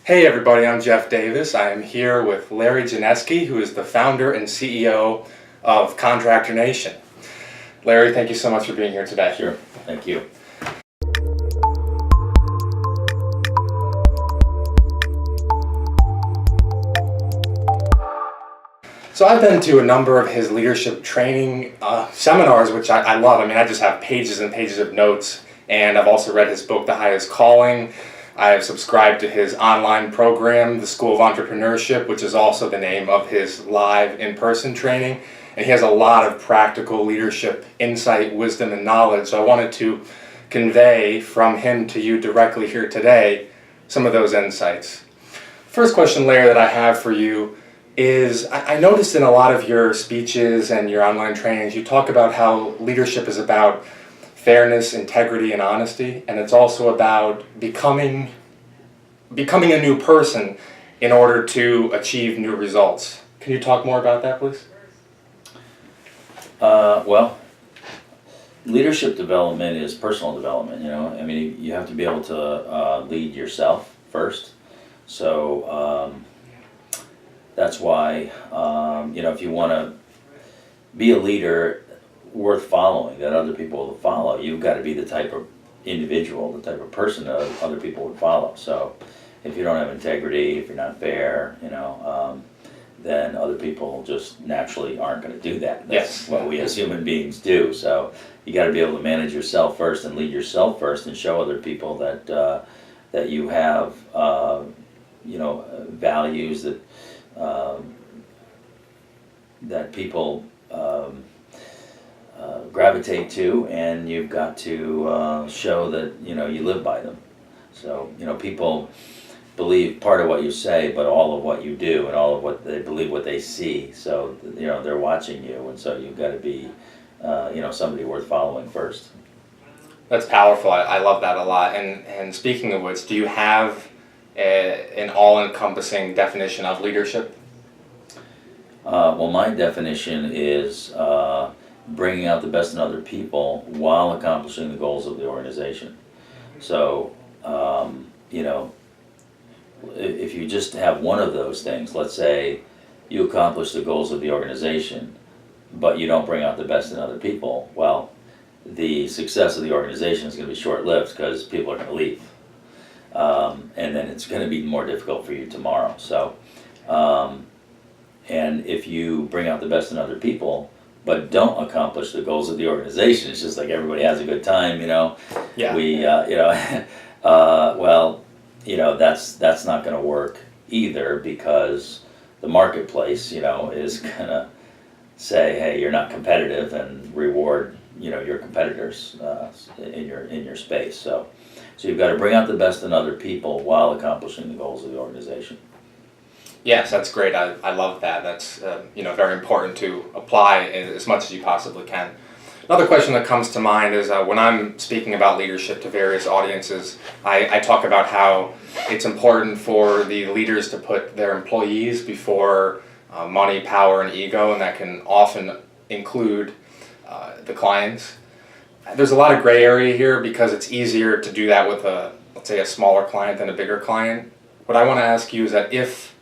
Hey everybody, I'm Jeff Davis. I am here with Larry Janesky, who is the founder and CEO of Contractor Nation. Larry, thank you so much for being here today. Sure, thank you. So I've been to a number of his leadership training seminars, which I love. I mean, I just have pages and pages of notes, and I've also read his book, The Highest Calling. I have subscribed to his online program, the School of Entrepreneurship, which is also the name of his live in-person training. And he has a lot of practical leadership insight, wisdom, and knowledge. So I wanted to convey from him to you directly here today some of those insights. First question, Larry, that I have for you is, I noticed in a lot of your speeches and your online trainings, you talk about how leadership is about fairness, integrity, and honesty, and it's also about becoming a new person in order to achieve new results. Can you talk more about that, please? Well, leadership development is personal development, I mean, you have to be able to lead yourself first. So that's why, if you want to be a leader worth following, that other people will follow, you've got to be the type of individual, the type of person that other people would follow. So if you don't have integrity, if you're not fair, then other people just naturally aren't going to do that. That's what we as human beings do. So you got to be able to manage yourself first and lead yourself first and show other people that that you have values that people gravitate to, and you've got to show that you live by them. So people believe part of what you say, but all of what you do, and all of what they believe, what they see. So they're watching you, and so you've got to be somebody worth following first. That's powerful. I love that a lot. And speaking of which, do you have an all-encompassing definition of leadership? Well, my definition is bringing out the best in other people while accomplishing the goals of the organization. So, if you just have one of those things, let's say you accomplish the goals of the organization, but you don't bring out the best in other people, well, the success of the organization is going to be short-lived because people are going to leave. And then it's going to be more difficult for you tomorrow. So, and if you bring out the best in other people, but don't accomplish the goals of the organization, it's just like everybody has a good time, Yeah. That's not going to work either, because the marketplace, is going to say, hey, you're not competitive, and reward, your competitors in your space. So you've got to bring out the best in other people while accomplishing the goals of the organization. Yes, that's great. I love that. That's very important to apply as much as you possibly can. Another question that comes to mind is when I'm speaking about leadership to various audiences, I talk about how it's important for the leaders to put their employees before money, power, and ego, and that can often include the clients. There's a lot of gray area here because it's easier to do that with let's say, a smaller client than a bigger client. What I want to ask you is that if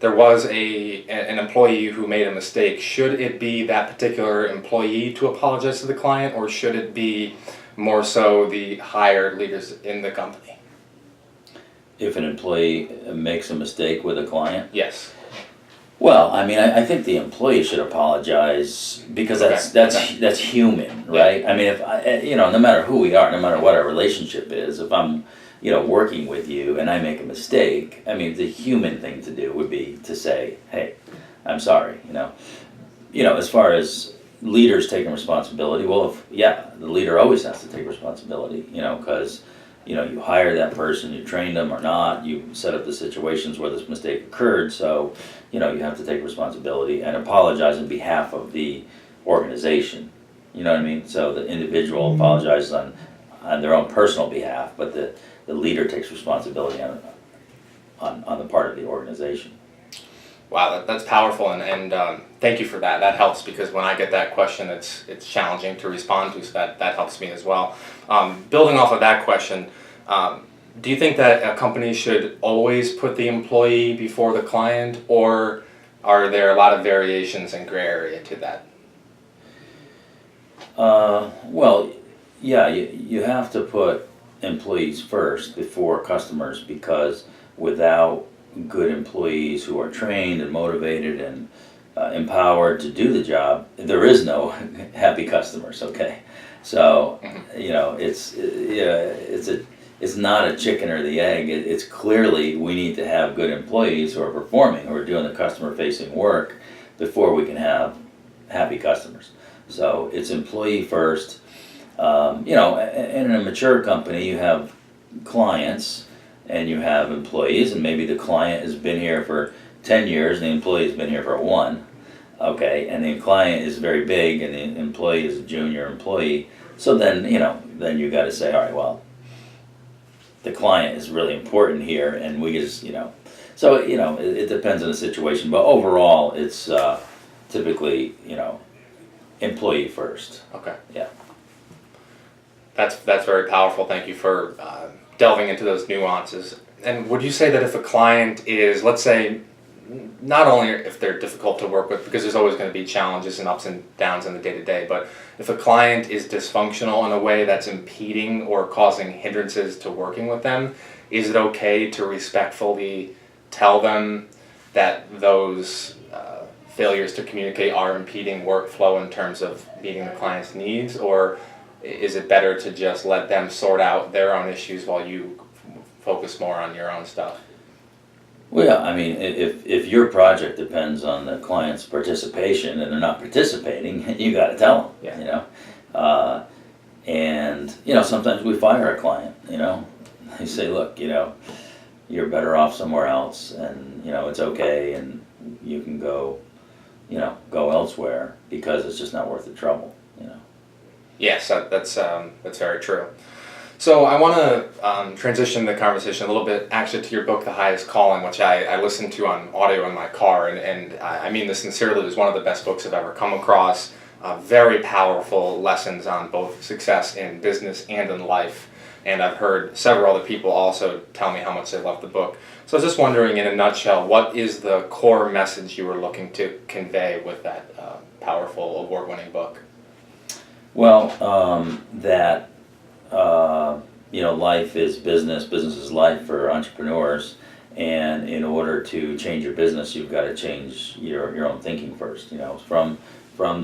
there was an employee who made a mistake, should it be that particular employee to apologize to the client, or should it be more so the hired leaders in the company? If an employee makes a mistake with a client? Yes. Well, I mean, I think the employee should apologize, because that's human, right? Yeah. I mean, if no matter who we are, no matter what our relationship is, if I'm working with you and I make a mistake, I mean, the human thing to do would be to say, hey, I'm sorry, as far as leaders taking responsibility, well, the leader always has to take responsibility, because, you hire that person, you trained them or not, you set up the situations where this mistake occurred, so, you have to take responsibility and apologize on behalf of the organization, you know what I mean? So the individual apologizes on their own personal behalf, but the leader takes responsibility on the part of the organization. Wow, that's powerful, and thank you for that. That helps, because when I get that question, it's challenging to respond to, so that helps me as well. Building off of that question, Do you think that a company should always put the employee before the client, or are there a lot of variations and gray area to that? Well, yeah, you have to put employees first before customers, because without good employees who are trained and motivated and empowered to do the job, there is no happy customers. Okay, so it's not a chicken or the egg. It's clearly we need to have good employees who are performing, who are doing the customer facing work before we can have happy customers. So it's employee first. And in a mature company, you have clients and you have employees, and maybe the client has been here for 10 years and the employee has been here for 1. Okay, and the client is very big and the employee is a junior employee. So then you got to say, all right, well, the client is really important here, and we just, so, it depends on the situation, but overall, it's typically, employee first. Okay. Yeah. That's very powerful. Thank you for delving into those nuances. And would you say that if a client is, let's say, not only if they're difficult to work with, because there's always going to be challenges and ups and downs in the day-to-day, but if a client is dysfunctional in a way that's impeding or causing hindrances to working with them, is it okay to respectfully tell them that those failures to communicate are impeding workflow in terms of meeting the client's needs, or is it better to just let them sort out their own issues while you focus more on your own stuff? Well, yeah, I mean, if your project depends on the client's participation and they're not participating, you got to tell them, and, sometimes we fire a client, They say, look, you're better off somewhere else, and, it's okay, and you can go elsewhere because it's just not worth the trouble, Yes, that's very true. So I want to transition the conversation a little bit actually to your book, The Highest Calling, which I listened to on audio in my car, and I mean this sincerely. It was one of the best books I've ever come across. Very powerful lessons on both success in business and in life. And I've heard several other people also tell me how much they love the book. So I was just wondering, in a nutshell, what is the core message you were looking to convey with that powerful, award-winning book? Well, that life is business, business is life for entrepreneurs, and in order to change your business, you've got to change your own thinking first. From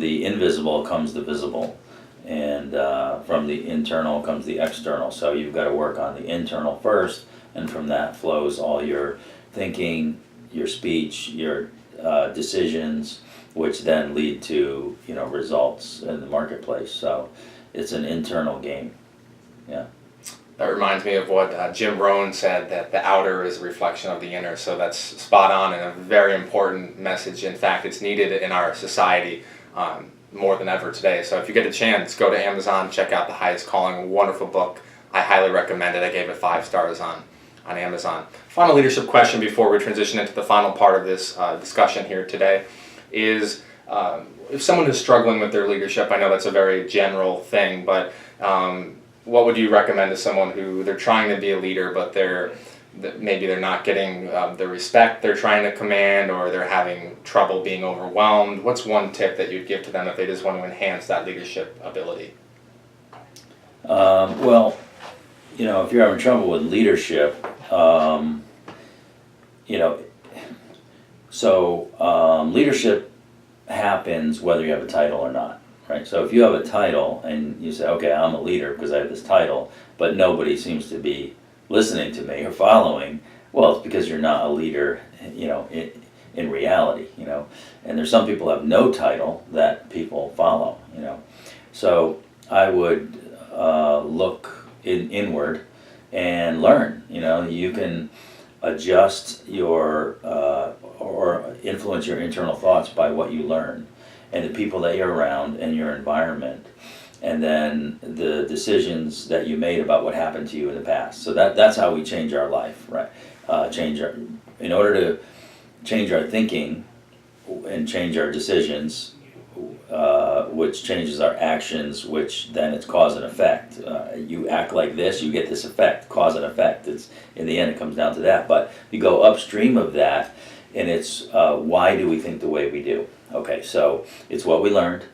the invisible comes the visible, and from the internal comes the external. So you've got to work on the internal first, and from that flows all your thinking, your speech, your decisions, which then lead to results in the marketplace. So it's an internal game. Yeah. That reminds me of what Jim Rohn said, that the outer is a reflection of the inner. So that's spot on and a very important message. In fact, it's needed in our society more than ever today. So if you get a chance, go to Amazon, check out The Highest Calling, a wonderful book. I highly recommend it. I gave it 5 stars on Amazon. Final leadership question before we transition into the final part of this discussion here today is, if someone is struggling with their leadership, I know that's a very general thing, but what would you recommend to someone who they're trying to be a leader, but maybe they're not getting the respect they're trying to command, or they're having trouble being overwhelmed? What's one tip that you'd give to them if they just want to enhance that leadership ability? Well, if you're having trouble with leadership, leadership happens whether you have a title or not. Right, so if you have a title and you say, okay, I'm a leader because I have this title, but nobody seems to be listening to me or following, well, it's because you're not a leader, in reality, And there's some people who have no title that people follow, So I would look inward and learn, You can adjust your or influence your internal thoughts by what you learn, and the people that you're around and your environment, and then the decisions that you made about what happened to you in the past. So that's how we change our life, right? In order to change our thinking and change our decisions, which changes our actions, which then it's cause and effect. You act like this, you get this effect, cause and effect. It's, in the end, it comes down to that. But you go upstream of that, and it's why do we think the way we do? Okay, so it's what we learned,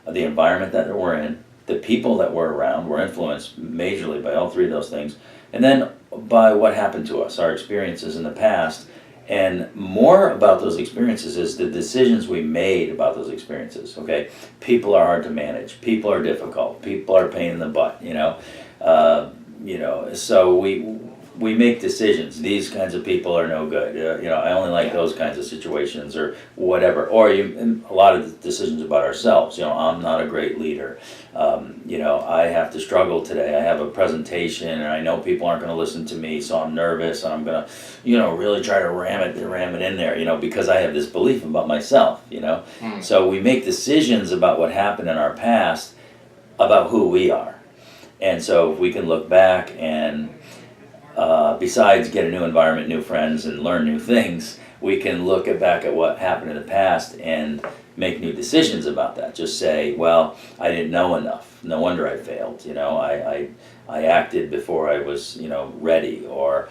the environment that we're in, the people that we're around. We're influenced majorly by all three of those things, and then by what happened to us, our experiences in the past. And more about those experiences is the decisions we made about those experiences. Okay, people are hard to manage. People are difficult. People are a pain in the butt. So we make decisions. These kinds of people are no good. I only like those kinds of situations or whatever. Or a lot of the decisions about ourselves. I'm not a great leader. I have to struggle today. I have a presentation, and I know people aren't going to listen to me, so I'm nervous, and I'm going to, really try to ram it in there, because I have this belief about myself, So we make decisions about what happened in our past, about who we are. And so if we can look back and, besides get a new environment, new friends, and learn new things, we can look back at what happened in the past and make new decisions about that. Just say, well, I didn't know enough. No wonder I failed. I acted before I was, ready. Or,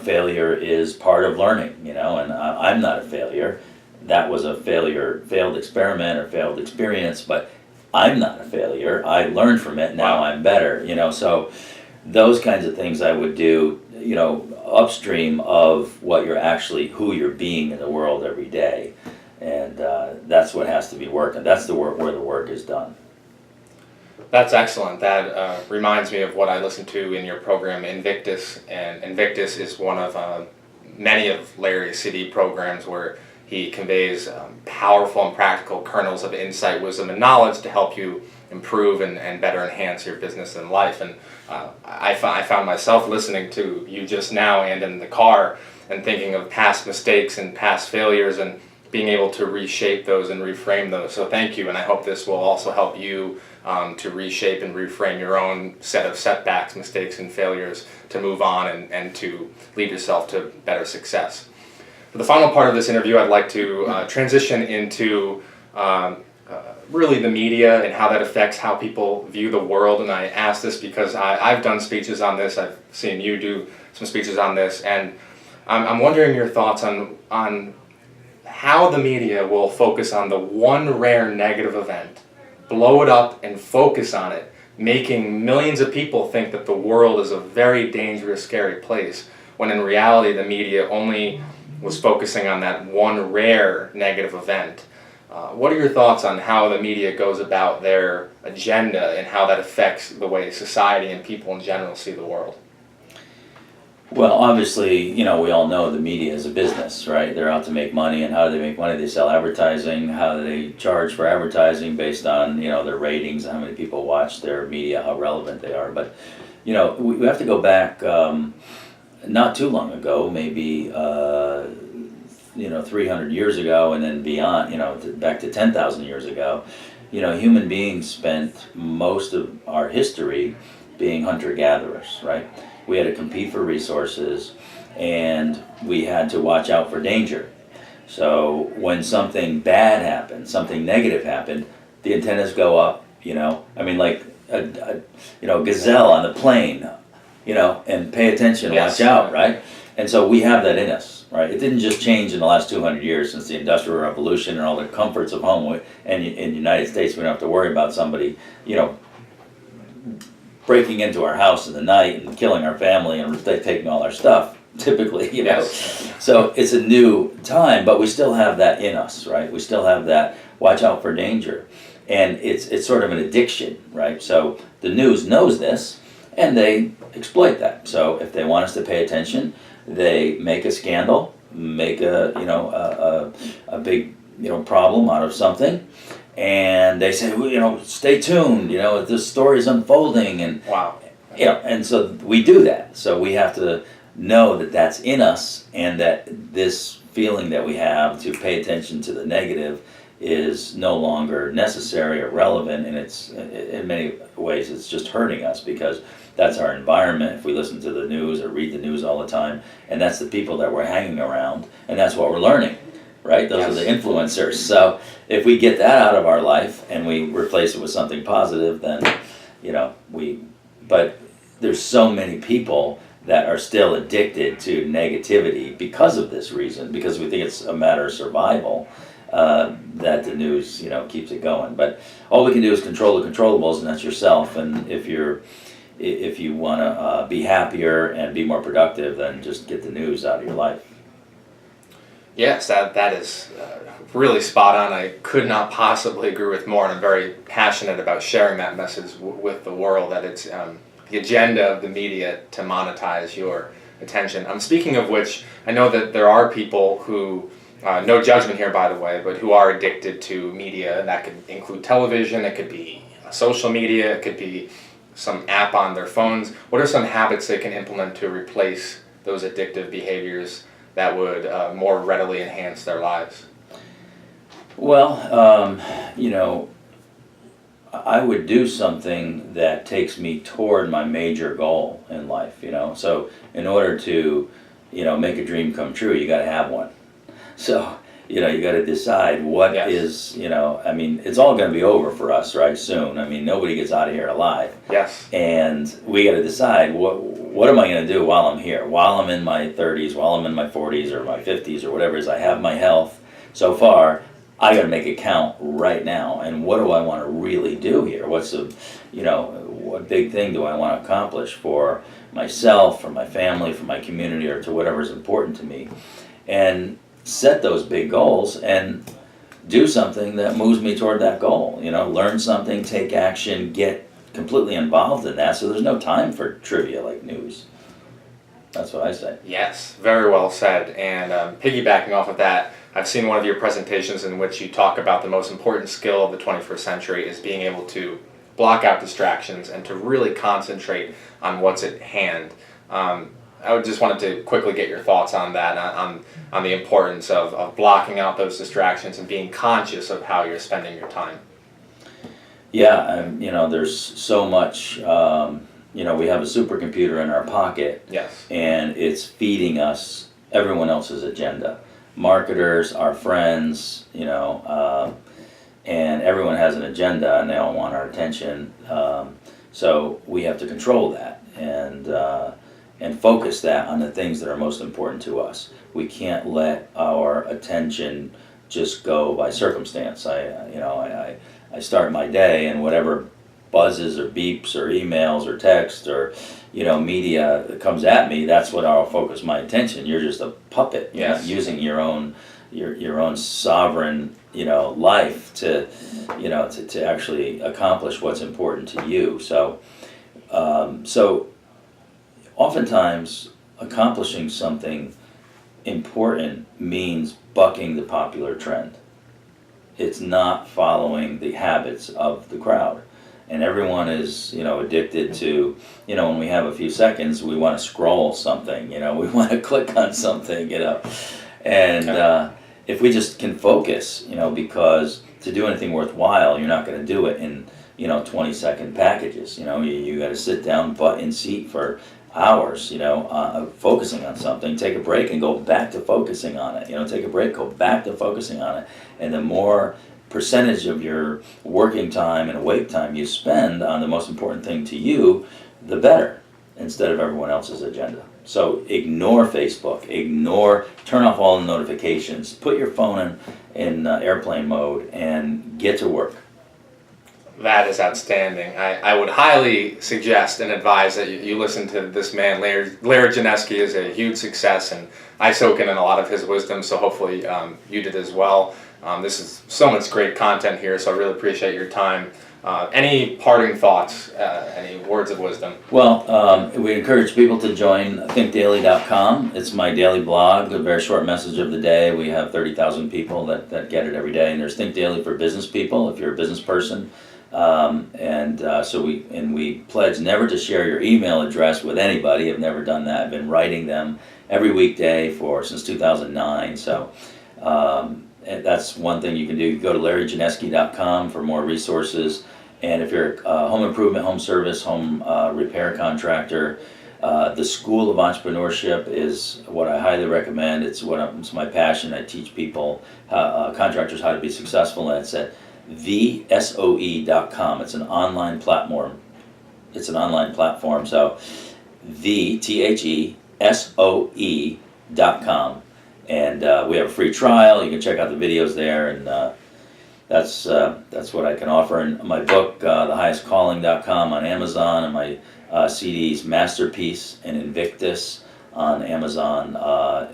failure is part of learning. And I'm not a failure. That was a failed experiment or failed experience, but I'm not a failure. I learned from it. Now I'm better. So those kinds of things I would do, upstream of what you're actually, who you're being in the world every day. And that's what has to be worked, and that's the work where the work is done. That's excellent. That reminds me of what I listened to in your program, Invictus. And Invictus is one of many of Larry's CD programs where he conveys powerful and practical kernels of insight, wisdom, and knowledge to help you improve and better enhance your business and life. And I found myself listening to you just now and in the car and thinking of past mistakes and past failures and being able to reshape those and reframe those. So thank you, and I hope this will also help you to reshape and reframe your own set of setbacks, mistakes, and failures to move on and to lead yourself to better success. For the final part of this interview, I'd like to transition into really the media and how that affects how people view the world. And I ask this because I've done speeches on this. I've seen you do some speeches on this, and I'm wondering your thoughts on how the media will focus on the one rare negative event, blow it up and focus on it, making millions of people think that the world is a very dangerous, scary place, when in reality the media only was focusing on that one rare negative event. What are your thoughts on how the media goes about their agenda and how that affects the way society and people in general see the world? Well, obviously, we all know the media is a business, right? They're out to make money, and how do they make money? They sell advertising. How do they charge for advertising based on, their ratings, how many people watch their media, how relevant they are. But, we have to go back not too long ago, maybe 300 years ago and then beyond, back to 10,000 years ago. Human beings spent most of our history being hunter-gatherers, right? We had to compete for resources, and we had to watch out for danger. So when something bad happened, something negative happened, the antennas go up, like a gazelle on the plane, and pay attention, Yes. watch out, right? And so we have that in us, right? It didn't just change in the last 200 years since the Industrial Revolution and all the comforts of home. And in the United States, we don't have to worry about somebody, breaking into our house in the night and killing our family and taking all our stuff, typically, Yes. So it's a new time, but we still have that in us, right? We still have that watch out for danger. And it's sort of an addiction, right? So the news knows this, and they exploit that. So if they want us to pay attention, they make a scandal, make a big problem out of something, and they say, stay tuned. This story is unfolding, and Wow. and so we do that. So we have to know that that's in us, and that this feeling that we have to pay attention to the negative is no longer necessary or relevant, and it's in many ways it's just hurting us because that's our environment. If we listen to the news or read the news all the time, and that's the people that we're hanging around, and that's what we're learning. right? Those are the influencers. So if we get that out of our life and we replace it with something positive, then, but there's so many people that are still addicted to negativity because of this reason, because we think it's a matter of survival, that the news, keeps it going. But all we can do is control the controllables, and that's yourself. And if you want to be happier and be more productive, then just get the news out of your life. Yes, that is really spot on. I could not possibly agree with more, and I'm very passionate about sharing that message with the world, that it's the agenda of the media to monetize your attention. Speaking of which, I know that there are people who, no judgment here by the way, but who are addicted to media, and that could include television, it could be social media, it could be some app on their phones. What are some habits they can implement to replace those addictive behaviors that would more readily enhance their lives? Well, I would do something that takes me toward my major goal in life, So in order to, make a dream come true, you got to have one. So, you got to decide what is, it's all going to be over for us, right, soon. Nobody gets out of here alive. Yes. And we got to decide what am I going to do while I'm here, while I'm in my 30s, while I'm in my 40s or my 50s or whatever it is. I have my health so far. I got to make it count right now. And what do I want to really do here? What's what big thing do I want to accomplish for myself, for my family, for my community, or to whatever is important to me? And set those big goals and do something that moves me toward that goal. Learn something, take action, get completely involved in that, so there's no time for trivia like news. That's what I say. Yes, very well said. And piggybacking off of that, I've seen one of your presentations in which you talk about the most important skill of the 21st century is being able to block out distractions and to really concentrate on what's at hand. I would just wanted to quickly get your thoughts on that, on the importance of blocking out those distractions and being conscious of how you're spending your time. Yeah, there's so much, we have a supercomputer in our pocket. Yes. And it's feeding us everyone else's agenda. Marketers, our friends, and everyone has an agenda and they all want our attention. So we have to control that and focus that on the things that are most important to us. We can't let our attention just go by circumstance. I start my day, and whatever buzzes or beeps or emails or text or media that comes at me, that's what I'll focus my attention. You're just a puppet, using your own sovereign life to actually accomplish what's important to you. So oftentimes accomplishing something important means bucking the popular trend. It's not following the habits of the crowd. And everyone is, addicted to, when we have a few seconds, we want to scroll something, we want to click on something, And if we just can focus, because to do anything worthwhile, you're not going to do it in, 20-second packages. You got to sit down, butt in seat for hours, focusing on something, take a break and go back to focusing on it. Take a break, go back to focusing on it. And the more percentage of your working time and awake time you spend on the most important thing to you, the better, instead of everyone else's agenda. So ignore Facebook, turn off all the notifications, put your phone in airplane mode and get to work. That is outstanding. I would highly suggest and advise that you listen to this man. Larry Janesky is a huge success, and I soak in a lot of his wisdom, so hopefully you did as well. This is so much great content here, so I really appreciate your time. Any parting thoughts, any words of wisdom? Well, we encourage people to join thinkdaily.com. It's my daily blog, a very short message of the day. We have 30,000 people that get it every day, and there's Think Daily for business people, if you're a business person. So we pledge never to share your email address with anybody. I've never done that. I've been writing them every weekday since 2009. So and that's one thing you can do. You go to LarryJanesky.com for more resources. And if you're a home improvement, home service, home repair contractor, The School of Entrepreneurship is what I highly recommend. It's it's my passion. I teach people, contractors, how to be successful, and it's at thesoe.com. It's an online platform. So thesoe.com, and we have a free trial. You can check out the videos there, and that's what I can offer. And my book, thehighestcalling.com, on Amazon, and my CDs, Masterpiece and Invictus, on Amazon,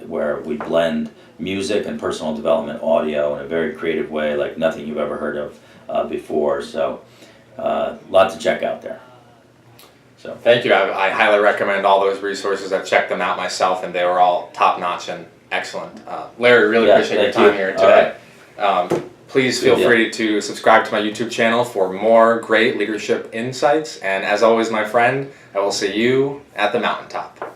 where we blend music and personal development audio in a very creative way, like nothing you've ever heard of before. So, lot to check out there. So thank you. I highly recommend all those resources. I've checked them out myself, and they were all top notch and excellent. Larry, really appreciate your time here today. Please feel free to subscribe to my YouTube channel for more great leadership insights. And as always, my friend, I will see you at the mountaintop.